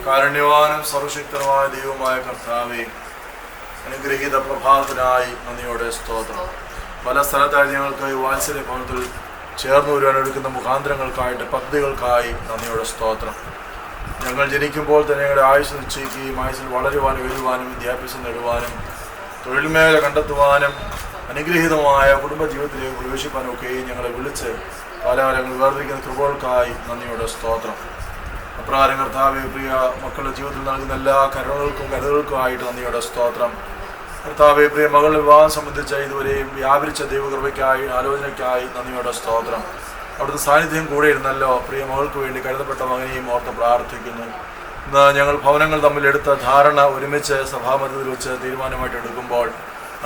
കാരുണ്യവാനും സർവശക്തനുമായ ദൈവമായ കർത്താവേ, അനുഗ്രഹീത പ്രഭാതത്തിനായി നന്ദിയോടെ സ്തോത്രം. പല സ്ഥലത്തായി ഞങ്ങൾക്ക് വാത്സല്യ ഭവനത്തിൽ ചേർന്ന് വരുവാൻ എടുക്കുന്ന മുഖാന്തരങ്ങൾക്കായിട്ട് പദ്ധതികൾക്കായി നന്ദിയോടെ സ്തോത്രം. ഞങ്ങൾ ജനിക്കുമ്പോൾ തന്നെ ഞങ്ങളുടെ ആയുസ് നിശ്ചയിക്കുകയും ആയുസിൽ വളരുവാനും എഴുതുവാനും വിദ്യാഭ്യാസം നേടുവാനും തൊഴിൽ മേഖല കണ്ടെത്തുവാനും അനുഗ്രഹീതമായ കുടുംബജീവിതത്തിലേക്ക് പ്രവേശിപ്പാനും ഒക്കെയും ഞങ്ങളെ വിളിച്ച് കാലാകാലങ്ങൾ വേർതിരിക്കുന്ന കൃപകൾക്കായി നന്ദിയോടെ സ്തോത്രം. അപ്രകാരം കർത്താവേ, പ്രിയ മക്കളുടെ ജീവിതത്തിൽ നൽകുന്ന എല്ലാ കരുതകൾക്കുമായിട്ട് നന്ദിയോടെ സ്തോത്രം. കർത്താവേ, പ്രിയ മകളുടെ വിവാഹം സംബന്ധിച്ച ഇതുവരെയും വ്യാപരിച്ച ദൈവകൃപയ്ക്കായി ആലോചനയ്ക്കായി നന്ദിയോടെ സ്തോത്രം. അവിടുത്തെ സാന്നിധ്യം കൂടെ ഇരുന്നല്ലോ. പ്രിയ മകൾക്ക് വേണ്ടി കരുതപ്പെട്ട മകനെയും ഓർത്ത് പ്രാർത്ഥിക്കുന്നു. ഇന്ന് ഞങ്ങൾ ഭവനങ്ങൾ തമ്മിൽ എടുത്ത ധാരണ ഒരുമിച്ച് സഭാമധ്യത്തിൽ വെച്ച് തീരുമാനമായിട്ട് എടുക്കുമ്പോൾ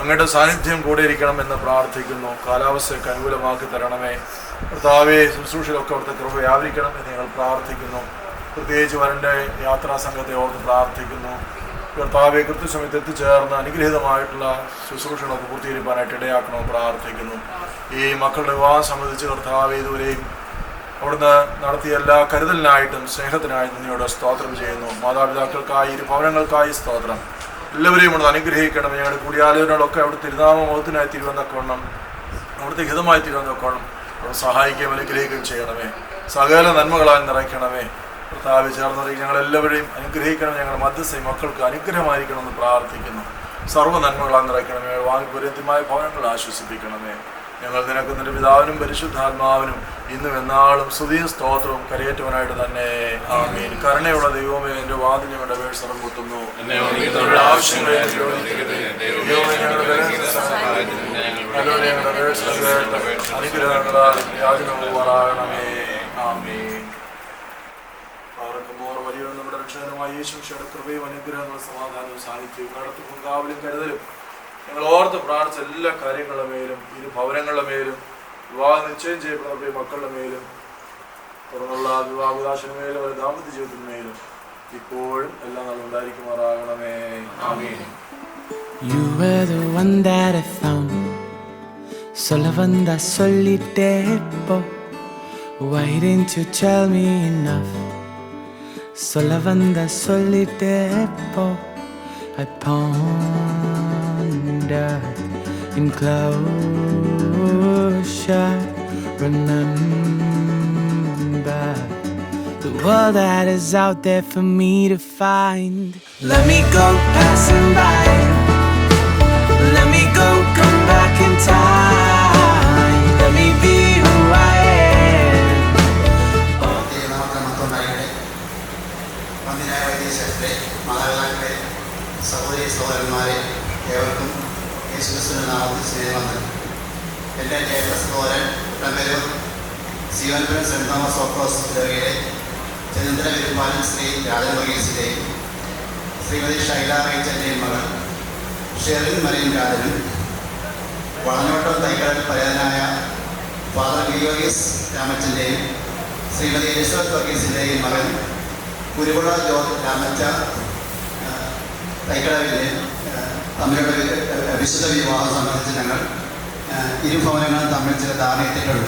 അങ്ങയുടെ സാന്നിധ്യം കൂടെ ഇരിക്കണം എന്ന് പ്രാർത്ഥിക്കുന്നു. കാലാവസ്ഥയൊക്കെ അനുകൂലമാക്കി തരണമേ കർത്താവേ. ശുശ്രൂഷയിലൊക്കെ അവിടുത്തെ കൃപ വ്യാപരിക്കണം എന്ന് ഞങ്ങൾ പ്രാർത്ഥിക്കുന്നു. പ്രത്യേകിച്ച് വരൻ്റെ യാത്രാ സംഘത്തെ ഓർത്ത് പ്രാർത്ഥിക്കുന്നു. കർത്താവെ, കൃത്യസമയത്ത് എത്തിച്ചേർന്ന് അനുഗ്രഹീതമായിട്ടുള്ള ശുശ്രൂഷകളൊക്കെ പൂർത്തീകരിക്കാനായിട്ട് ഇടയാക്കണമെന്ന് പ്രാർത്ഥിക്കുന്നു. ഈ മക്കളുടെ വിവാഹം സംബന്ധിച്ച് കർത്താവെ, ഇതുവരെയും അവിടുന്ന് നടത്തിയ എല്ലാ കരുതലിനായിട്ടും സ്നേഹത്തിനായി നന്ദിയോടെ സ്തോത്രം ചെയ്യുന്നു. മാതാപിതാക്കൾക്കായി ഇരു ഭവനങ്ങൾക്കായി സ്തോത്രം. എല്ലാവരെയും അവിടുന്ന് അനുഗ്രഹിക്കണം. ഞങ്ങളുടെ കൂടിയാലോചനകളൊക്കെ അവിടുത്തെ തിരുനാമത്തിനായി തീരുവന്നൊക്കണം, അവിടുത്തെ ഹിതമായി തീരുവന്നൊക്കണം. അവിടെ സഹായിക്കുകയും അനുഗ്രഹിക്കുകയും ചെയ്യണമേ. സകല നന്മകളാൽ നിറയ്ക്കണമേ. കർത്താവ് ചേർന്നറിയും ഞങ്ങളെല്ലാവരെയും അനുഗ്രഹിക്കണം. ഞങ്ങളുടെ മധ്യസ്ഥ മക്കൾക്ക് അനുഗ്രഹമായിരിക്കണമെന്ന് പ്രാർത്ഥിക്കുന്നു. സർവ്വ നന്മകളാൽ നിറയ്ക്കണമേ. വാങ്ങിപുരത്യമായ ഭവനങ്ങൾ ആശ്വസിപ്പിക്കണമേ. ഞങ്ങൾ നിനക്ക് നിന്റെ പിതാവിനും പരിശുദ്ധാത്മാവിനും ഇന്നും എന്നാളും സ്തുതിയും സ്തോത്രവും കരയേറ്റവനായിട്ട് തന്നെ ആമീൻ. കരുണയുള്ള ദൈവമേ, എൻ്റെ വാതിൽ ഞങ്ങളുടെ അപേക്ഷണം മുട്ടുന്നു. അനുഗ്രഹങ്ങളാൽ യാചനമാകണമേ. ആമീൻ. വലിയ നമ്മുടെ രക്ഷകനുമായ യേശുമിശിഹായുടെ കൃപയും അനുഗ്രഹങ്ങളും സമാധാനവും സാന്നിധ്യവും നടത്തും കാവലും കരുതലും ഞങ്ങൾ ഓർത്ത് പ്രാർത്ഥിച്ച എല്ലാ കാര്യങ്ങളുടെ മേലും, ഇരു ഭവനങ്ങളുടെ മേലും, വിവാഹം നിശ്ചയം ചെയ്യപ്പെടുന്ന മക്കളുടെ മേലും, തുറന്നുള്ള വിവാഹദാശന മേലും, ഒരു ദാമ്പത്യ ജീവിതത്തിന് മേലും ഇപ്പോഴും എല്ലാം നമ്മൾ ഉണ്ടായിരിക്കുമാറാകണമേ. ആമീൻ. You were the one that I found. Solo vanda solitepo. Why didn't you tell me enough? Solo vanda solitepo. I pondered in closure. Remember the world that is out there for me to find. Let me go passing by. Let me go, come back in time. Let me be who I am. സഹോദരി സഹോദരന്മാരെ, ഏവർക്കും യേശുക്രിസ്തുവിന്റെ നാമത്തിൽ സ്നേഹവന്ദനം. എൻ്റെ ജ്യേഷ്ഠ സഹോദരൻ കുട്ടമ്പേരൂർ ശിവൻപുരം സെന്റ് തോമസ് ഓർത്തഡോക്സ് ഇടവകയിലെ ചരിത്ര പെരുമാനും ശ്രീ രാജൻ വർഗീസിൻ്റെയും ശ്രീമതി ഷൈല റേച്ചലിൻ്റെയും മകൾ ഷെറിൻ മറിയം രാജനും, വളഞ്ഞോട്ടം തൈക്കടൽ പരേതനായ ഫാദർ ഗ്രിഗോറിയസ് രാമച്ചൻ്റെയും ശ്രീമതി എലിസബത്ത് വർഗീസിൻ്റെയും മകൻ കുരുവിള ജോർജ് രാമച്ച തൈക്കടവിലെ തമ്മിലുള്ള വിശുദ്ധ വിവാഹം സംബന്ധിച്ച് ഞങ്ങൾ ഇരുഭവനങ്ങളും തമ്മിൽ ചില ധാരണയെത്തിയിട്ടുണ്ട്.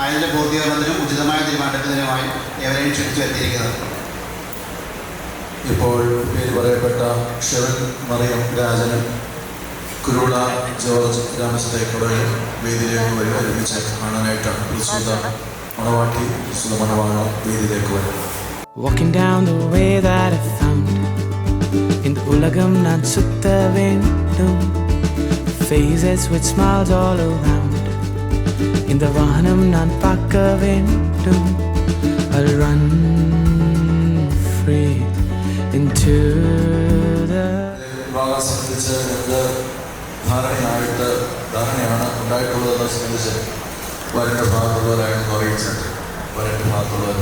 അതിൻ്റെ പൂർത്തീകരണത്തിനും ഉചിതമായ തീരുമാനത്തിനുമായി എവരെയും ക്ഷണിച്ചു വരുത്തിയിരിക്കുന്നത്. ഇപ്പോൾ പേര് പറയപ്പെട്ട ഷെറിൻ മറിയം രാജനും കുരുള ജോർജ് രാമചന്ദ്രയുടെ വേദിയിലേക്ക് വരും. ഒരുമിച്ച് കാണാനായിട്ടാണ് പ്രസ്തുത മണവാട്ടി പ്രസ്തുത മണവാള വേദിയിലേക്ക് വരും. Walking down the way that I found. In the ulagam nan sutta vendum. Faces with smiles all around. In the vahanam nan pakka vendum. I'll run free into the. വിവാഹം സംബന്ധിച്ച് ഞങ്ങൾക്ക് ധാരണയാണ് ഉണ്ടായിട്ടുള്ളതെന്ന് സംബന്ധിച്ച് വരൻ്റെ ഭാഗത്തുള്ളവരായിരുന്നു അറിയിച്ചിട്ട് വരൻ്റെ ഭാഗത്തുള്ളവർ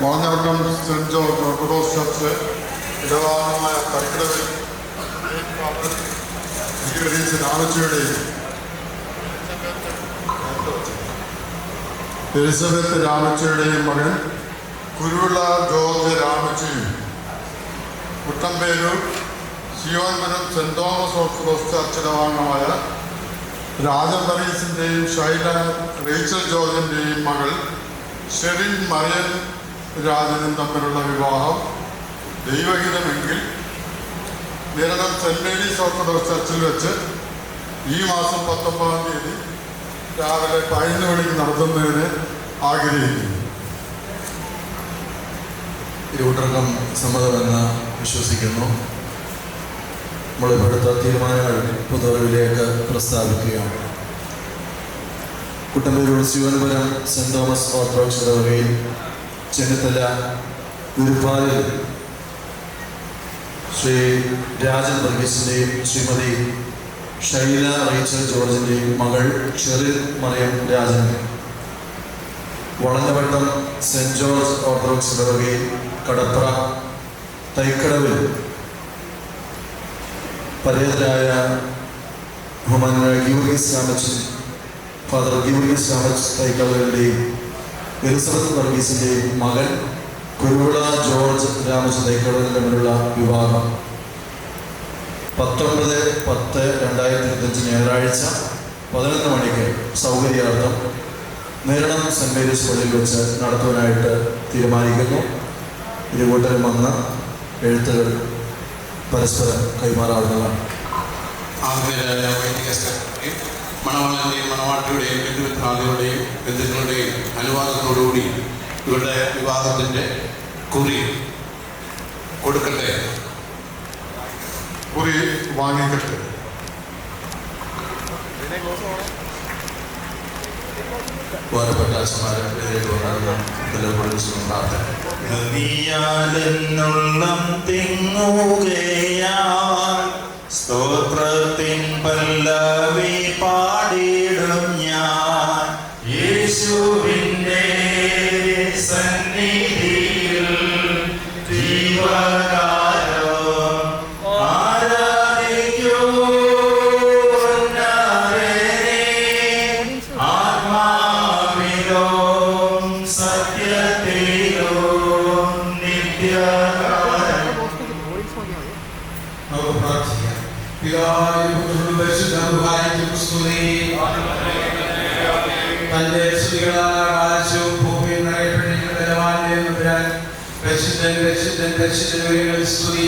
വളഞ്ഞവട്ടം സെന്റ് ജോർജ് ഓർത്തഡോക്സ് ചർച്ച് ഇടവാളമായ തൈക്കടവിൽ രാമച്ചയുടെയും എലിസബത്ത് രാമച്ചയുടെയും മകൻ കുരുവിള ജോർജ് രാമച്ചയും കുട്ടമ്പേരൂർ ശിവൻപുരം സെന്റ് തോമസ് ഓർത്തഡോക്സ് ചർച്ച് ഇടവാളമായ രാജൻ വർഗീസിൻ്റെയും ഷൈല റേച്ചൽ ജോർജിൻ്റെയും മകൾ ഷെറിൻ മറിയം രാജനും തമ്മിലുള്ള വിവാഹം ദൈവഹിതമെങ്കിൽ നിരണം സെന്റ് മേരീസ് ഓർത്തഡോക്സ് ചർച്ചിൽ വെച്ച് ഈ മാസം 19-ാം തീയതി രാവിലെ 11 മണിക്ക് നടത്തുന്നതിന് ആഗ്രഹിക്കുന്നു. ഇരുകൂട്ടർക്കും സമ്മതമെന്ന് വിശ്വസിക്കുന്നു. നമ്മളിവിടുത്തെ തീരുമാനങ്ങൾ പൊതുവരവിലേക്ക് പ്രസ്താവിക്കുകയാണ്. കുട്ടമ്പേരൂർ ശിവൻപുരം സെന്റ് തോമസ് ഓർത്തഡോക്സ് ഇടവകയിൽ ചെന്നിത്തല ഗുരുപാലിൽ ശ്രീ രാജൻ വർഗീസിൻ്റെയും ശ്രീമതി ഷൈല റേച്ചൽ ജോർജിൻ്റെയും മകൾ ഷെറിൻ മറിയം രാജൻ, വളഞ്ഞവട്ടം സെന്റ് ജോർജ് ഓർത്തഡോക്സ് ഇടവകയിൽ കടപ്ര തൈക്കടവിൽ പരേതരായ ബഹുമാനായ ഗീവർഗീസ് രാമച്ചൻ, ഫാദർ ഗീവർഗീസ് രാമച്ച് തൈക്കടവിൻ്റെയും എലിസബത്ത് വർഗീസിൻ്റെയും മകൻ കുരുവിള ജോർജ് രാമച്ചൻ തൈക്കടവിൽ തമ്മിലുള്ള വിവാഹം 19/10/2025 ഞായറാഴ്ച 11 മണിക്ക് സൗകര്യാർത്ഥം നേരണം സെന്റ് മേരീസ് പള്ളിയിൽ വെച്ച് നടത്തുവാനായിട്ട് തീരുമാനിക്കുന്നു. ഇരുകൂട്ടരും വന്ന എഴുത്തുകൾ പരസ്പരം കൈമാറാവുന്നതാണ്. ആദ്യമായ വൈദിക സെക്രട്ടറി മണവാളൻ്റെയും മണവാട്ടിയുടെയും ബന്ധുമിത്രാദികളുടെയും ബന്ധുക്കളുടെയും അനുവാദത്തോടുകൂടി ഇവരുടെ വിവാഹത്തിൻ്റെ കുറി കൊടുക്കട്ടെ. കുറി വാങ്ങിക്കട്ടെ. വേറെപ്പെട്ട അച്ഛന്മാരെ പ്രാർത്ഥന. നദിയാലെന്നുള്ളം തിങ്ങുകയാൽ സ്തോത്രത്തിൻ പല്ലവി പാടിടും ഞാൻ. യേശുവിൻ്റെ സന്നിധിയിൽ ജീവകാലം ആരാധിക്കൂ ആത്മാവിലും സത്യത്തിലും നിത്യകാലം. നമുക്ക് പ്രാർത്ഥിക്കാം. പിതാവിനും പുത്രനും പരിശുദ്ധാത്മാവിനും സ്തുതി. തന്റെ സ്തുതികളാൽ ആകാശവും ഭൂമിയും നിറയപ്പെട്ടിരിക്കുന്ന ബലവാന്റെ തമ്പുരാൻ പരിശുദ്ധൻ പരിശുദ്ധൻ പരിശുദ്ധൻ ഉയരങ്ങളിൽ സ്തുതി.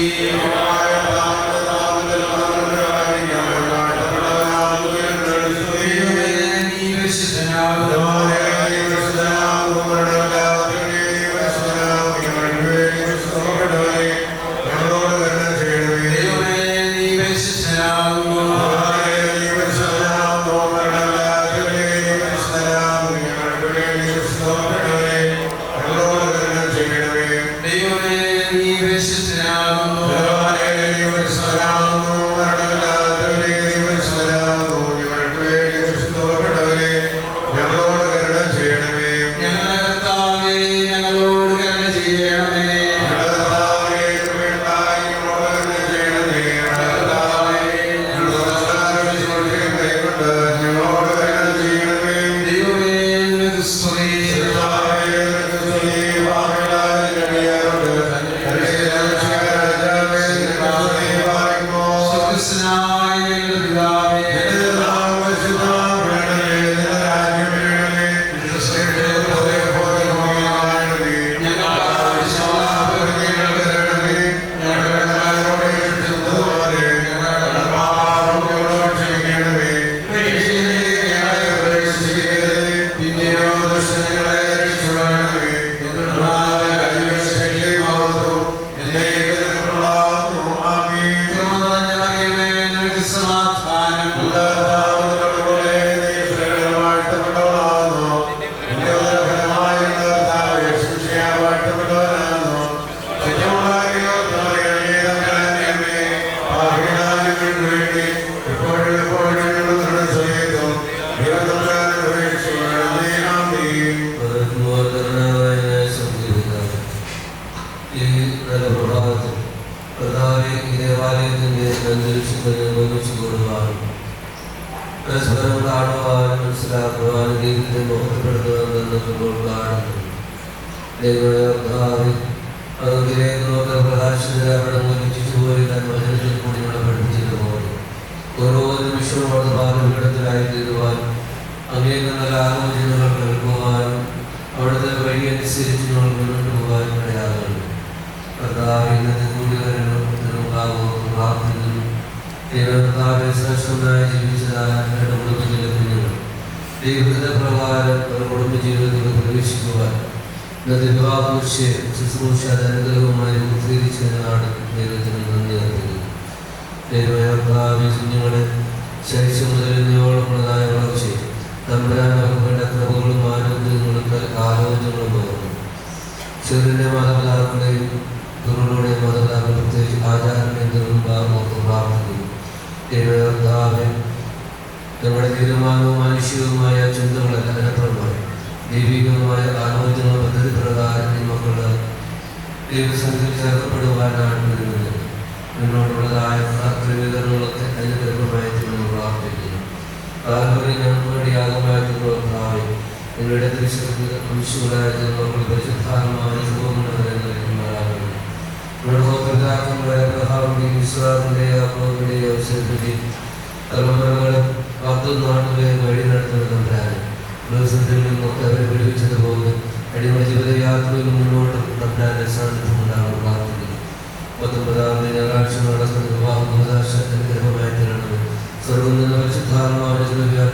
സർവ്വ പരിശുദ്ധാത്മാവിനെ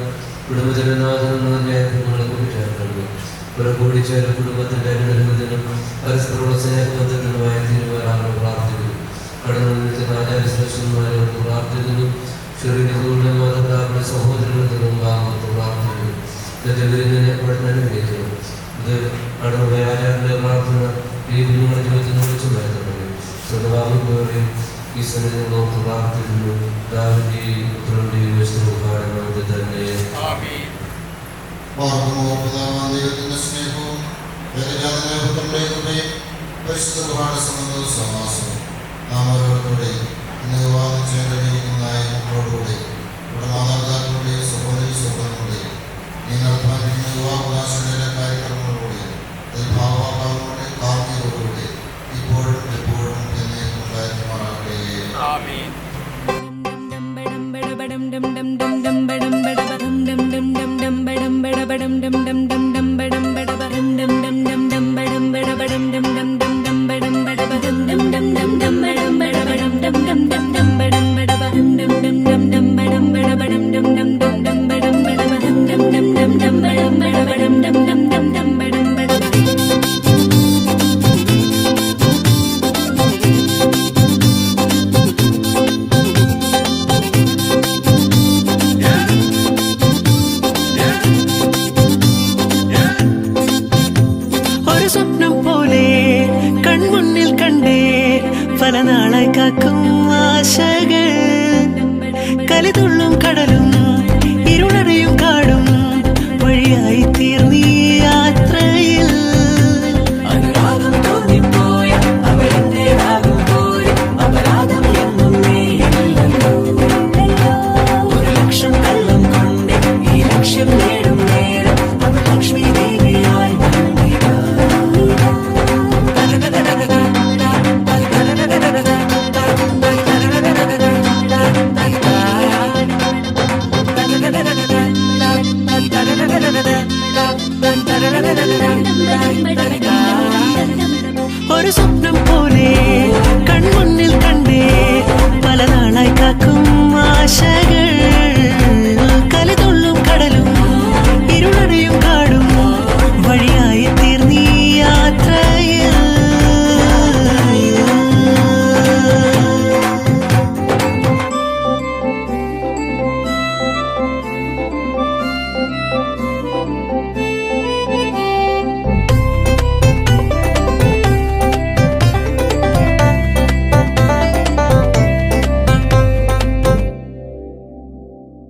കുടുംബജനനാഥനെന്ന് ഞങ്ങളെ കൂട്ടിച്ചേർക്കുന്നത് കൂടിച്ചേർ കുടുംബത്തിൻ്റെ അനുഗ്രഹത്തിനും പരസ്പരമുള്ള സ്നേഹബന്ധത്തിനുമായ തീരുമാനങ്ങൾ പ്രാർത്ഥിക്കുന്നു. കടന്നു നിൽക്കുന്ന ആചാര്യശ്രേഷ്ഠന്മാരോട് പ്രാർത്ഥിക്കുന്നു. ചെറിയ മാതാപിതാക്കളുടെ സഹോദരങ്ങൾക്ക് മുമ്പാകത്ത് പ്രാർത്ഥിക്കുന്നു. ഇന്നത്തെ വിരുന്നിനെ പഠനം അനുഗ്രഹിക്കുന്നു. ഇത് കടന്നുപോയ ആചാര്യൻ്റെ പ്രാർത്ഥന ഈ കുഞ്ഞുങ്ങളുടെ ജീവിതത്തിൽ വിളിച്ചു വരുത്തുന്നത് സ്വന്തമാകുമ്പോഴേയും ഈ സന്നിധി നോക്ക് പ്രാർത്ഥിക്കുന്നു. ദാവീദിന്റെയും പുത്രന്റെയും വിശുദ്ധ തന്നെ. ദൈവത്തിന്റെ സ്നേഹവും പരിശുദ്ധ സമാസവും നാം ഓരോരുത്തരുടെയും ഇന്ന് വിവാഹം ചെയ്യാൻ കഴിഞ്ഞിരിക്കുന്നതായ മക്കളോടുകൂടി ഇവിടെ മാതാപിതാക്കളുടെയും സഹോദരി സഹോദരങ്ങളുടെയും ഈ നടപ്പാക്കുന്ന വിവാഹോദാശയുടെ കാര്യക്രമങ്ങളോടുകൂടി ഭാവാഭാവങ്ങളുടെ കാർത്തികോടുകൂടി ഇപ്പോഴും എപ്പോഴും എന്നേക്കും ഉണ്ടായിരിക്കുമാറാകട്ടെ. കലിതുള്ളും കടലും ഇരുളറിയും കാടും വഴിയായി തീർന്നീ യാത്രയിൽ അനുരാഗം തോന്നിപ്പോയ അവരെന്റേതാകുമ്പോൾ അപരാധം എന്നും നീയില്ലല്ലോ. ഒരു ലക്ഷം കള്ളം കൊണ്ട് ഈ ലക്ഷ്യം നേടും നേരം അവൾ ലക്ഷ്മി ദേവിയായി വന്നിതാ. ഒരു സ്വപ്നം പോലെ കൺമുന്നിൽ കണ്ടേ പല നാളായി കാക്കും ആശകൾ കലിതുള്ളും കടലും ഇരുളറിയും കാടും വഴിയായി തീർന്നീ യാത്രയിൽ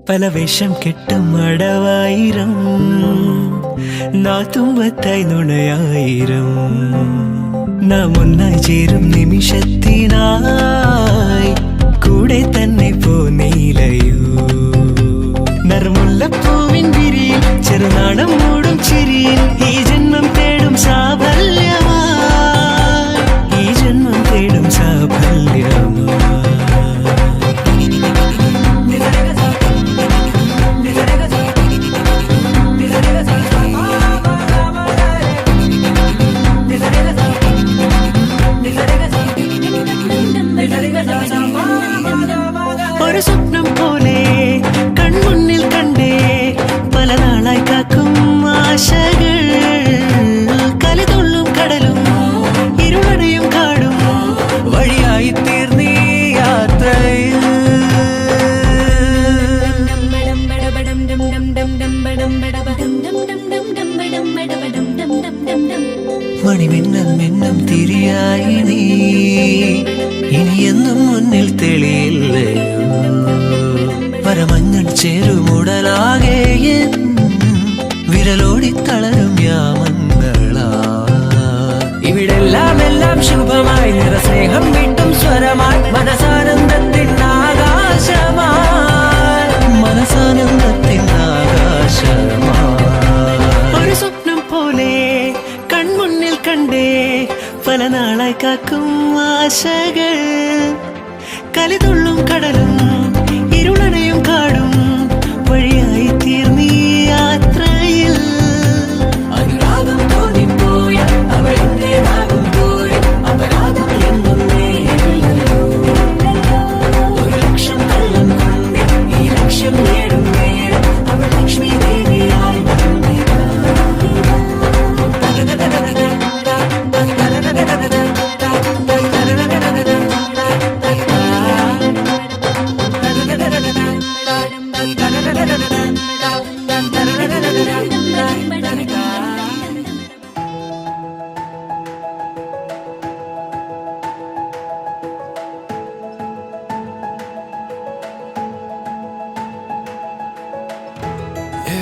പല വേഷം കെട്ടും അടവായിരം നാത്തുമ്പത്തായി നുണയായിരം നാം ഒന്നായി ചേരും നിമിഷത്തിനായി കൂടെ തന്നെ പോന്നീലയോ. നറുമുല്ലപ്പൂവിൻ വിരിയിൽ ചെറുനാടം മൂടും ചിരിയിൽ ഈ ജന്മം തേടും സാഫല്യമായി ഈ ജന്മം തേടും സാഫല്യമായി. ഒരു സ്വപ്നം പോലെ കൺമുന്നിൽ കണ്ടേ പല നാളായി കാക്കും ആശകൾ കലിതുള്ളും കടലും ഇരുളറിയും കാടും വഴിയായി തീർന്നീ യാത്രയിൽ. മണിമിന്നം മിന്നം തിരിയായി നീ ഇനിയെന്നും മുന്നിൽ തെളിയില്ലയോ. പരമഞ്ഞൾ ചേരുമുടലാകെ വിരലോടി തളരും യാമങ്ങളാ. ഇവിടെല്ലാം എല്ലാം ശുഭമായി നിറസ്നേഹം വീട്ടും സ്വരമായി മനസാനന്ദത്തിൻ ആകാശമായി മനസാനന്ദത്തിൻ ആകാശമായി. ഒരു സ്വപ്നം പോലെ കൺമുന്നിൽ കണ്ടേ പല നാളായി കാക്കും ആശകൾ കലിതുള്ളും കടലും ഇരുളറിയും കാടും വഴിയായി തീർന്നീ യാത്രയിൽ അനുരാഗം തോന്നിപ്പോയ അവരെന്റേതാകുമ്പോൾ അപരാധം എന്നും നീയില്ലല്ലോ. ഒരു ലക്ഷം കള്ളം കൊണ്ട് ഈ ലക്ഷ്യം നേടും നേരം അവൾ ലക്ഷ്മി ദേവി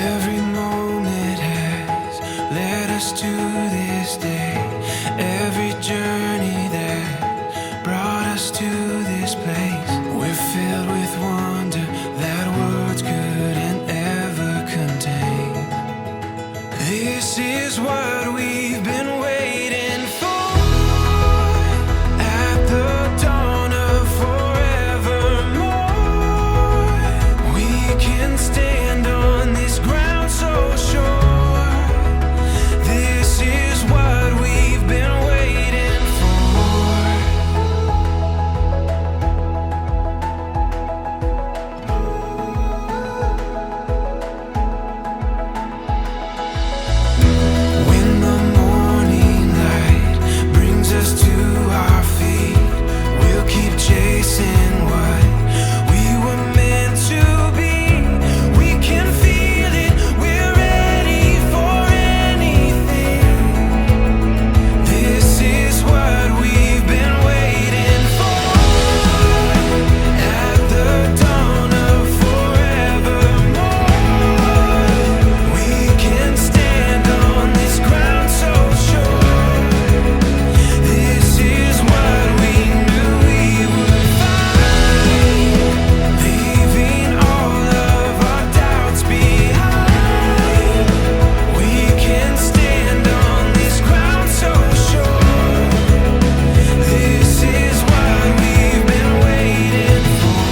Every moment has led us to this day. Every journey that brought us to this place. We're filled with wonder that words couldn't ever contain. This is what we've been waiting for. At the dawn of forevermore, we can stand on this ground so sure. This is what we've been waiting for. When the morning light brings us to our feet, we'll keep chasing what we were meant to be. We can feel it, we're ready for anything. This is what we've been waiting for. At the dawn of forevermore, we can stand on this ground so sure. This is what we knew we would find, leaving all of our doubts behind. We can stand on this ground so sure. This is what we've been waiting for.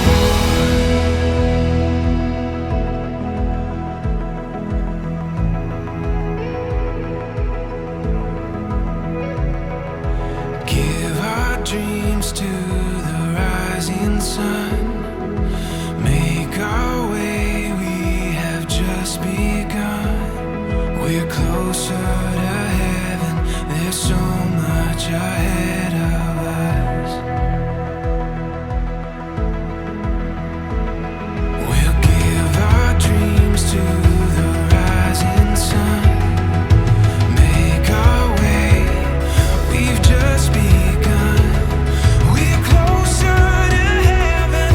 Give our dreams to the rising sun. Make our way, we have just begun. We're closer to heaven, there's so much ahead of us. We'll give our dreams to the rising sun. Make our way, we've just begun. We're closer to heaven,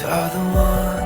are the one.